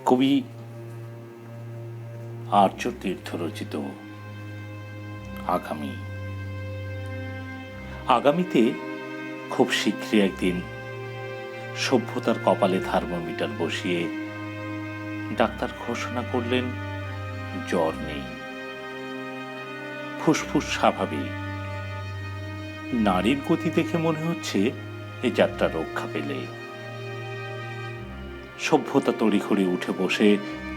কবি আর্য তীর্থ রচিত আগামী। আগামীতে খুব শীঘ্রই একদিন সভ্যতার কপালে থার্মোমিটার বসিয়ে ডাক্তার ঘোষণা করলেন জ্বর নেই, ফুসফুস স্বাভাবিক। নারীর গতি দেখে মনে হচ্ছে এ যাত্রা রক্ষা পেলে। সভ্যতা তড়িঘড়ি উঠে বসে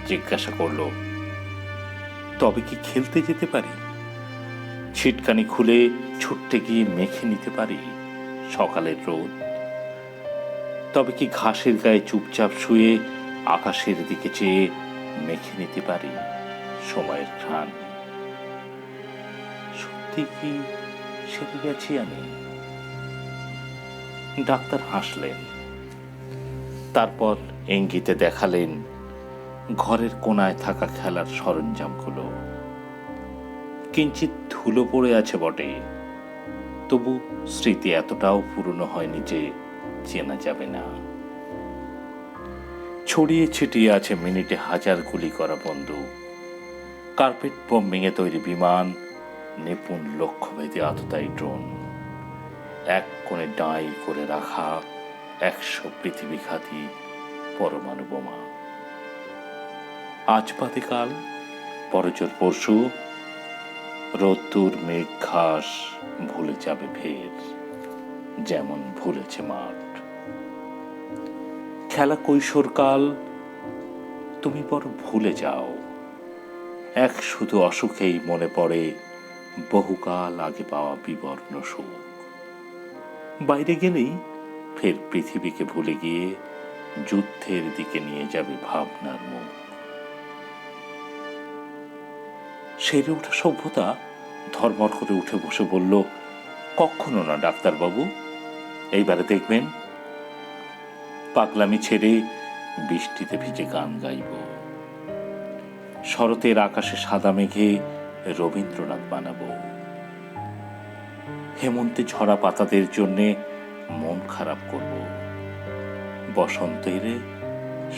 জিজ্ঞাসা করল, তবে কি খেলতে যেতে পারি? ছিটকানি খুলে ছুটতে গিয়ে মেখে নিতে পারি সকালের রোদ? তবে কি ঘাসের গায়ে চুপচাপ শুয়ে আকাশের দিকে চেয়ে মেখে নিতে পারি সময়ের ঘ্রাণ? সত্যি কি সেরে গেছি আমি? ডাক্তার হাসলেন, তারপর ইঙ্গিতে দেখালেন ঘরের কোনায় থাকা খেলার সরঞ্জামগুলো। কিঞ্চিত ধুলো পড়ে আছে বটে, তবু স্মৃতি এতটাও পুরনো হয়নি যে চেনা যাবে না। ছড়িয়ে ছিটিয়ে আছে মিনিটে 1000 গুলি করা বন্দুক, কার্পেট বোম্বিং এ তৈরি বিমান, নিপুণ লক্ষ্যভেদী আততায়ী ড্রোন, এক কোণে ডাঁই করে রাখা 100 পৃথিবীঘাতী পরমাণু বোমা। আজ বাদে কাল, পরজোর পরশু, রোদ্দুর মেঘ ঘাস ভুলে যাবে ফের, যেমন ভুলেছে মাঠ। খেলা কৈশোরকাল তুমি বড় ভুলে যাও, এক শুধু অসুখেই মনে পড়ে বহুকাল আগে পাওয়া বিবর্ণ সুখ। বাইরে গেলেই ফের পৃথিবীকে ভুলে গিয়ে যুদ্ধের দিকে নিয়ে যাবে ভাবনার মুখ। সেরে ওঠা সভ্যতা ধর্মর করে উঠে বসে বলল, কখনো না ডাক্তারবাবু, এইবারে দেখবেন পাগলামি ছেড়ে বৃষ্টিতে ভিজে গান গাইব, শরতের আকাশে সাদা মেঘে রবীন্দ্রনাথ বানাবো, হেমন্তে ঝরা পাতাদের জন্যে মন খারাপ করব, বসন্ত এলে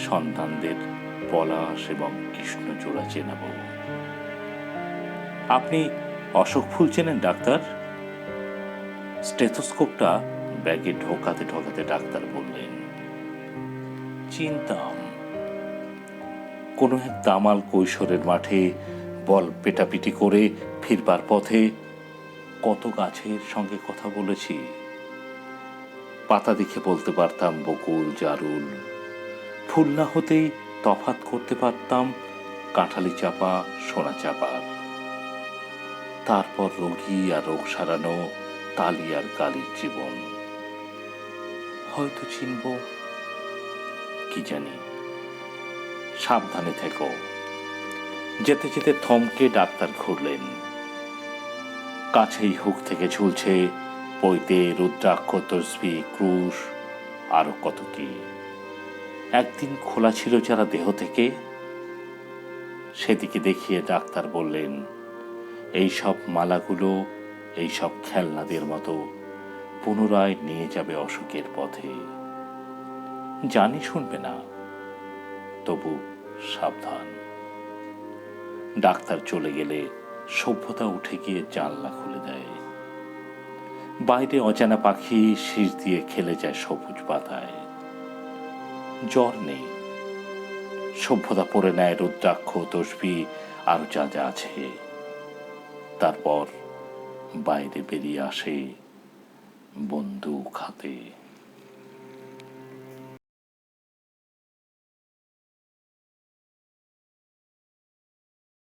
সন্তানদের পলাশ এবং কৃষ্ণচূড়া চেনাব। আপনি অশোক ফুল চেনেন ডাক্তার? স্টেথোস্কোপটা ব্যাগে ঢোকাতে ঢোকাতে ডাক্তার বললেন, চিনতাম। কোন এক দামাল কৈশোরের মাঠে বল পেটাপিটি করে ফিরবার পথে কত গাছের সঙ্গে কথা বলেছি। পাতা দেখে বলতে পারতাম বকুল জারুল, ফুল না হতেই তফাৎ করতে পারতাম কাঁঠালি চাপা সোনা চাপার। তারপর রোগী আর রোগ সারানো, তালি আর গালির জীবন। হয়তো চিনব, কি জানি। সাবধানে থেকো। যেতে যেতে থমকে ডাক্তার ঘুরলেন। কাছেই হুক থেকে ঝুলছে পৈতে, রুদ্রাক্ষ, তসবি, ক্রুশ, আরো কত কি। একদিন খোলা ছিল যারা দেহ থেকে, সেদিকে দেখিয়ে ডাক্তার বললেন, এই সব মালাগুলো, এই সব খেলনাদের মতো পুনরায় নিয়ে যাবে অসুখের পথে। জানি শুনবে না, তবু সাবধান। ডাক্তার চলে গেলে সভ্যতা উঠে গিয়ে জানলা খুলে দেয়। বাইরে অজানা পাখি শীষ দিয়ে খেলে যায় সবুজ পাতায়। জ্বর নেই। সভ্যতা পরে নেয় রুদ্রাক্ষ, তসবি আর যা যা আছে। তারপর বাইরে বেরিয়ে আসে বন্দুক হাতে।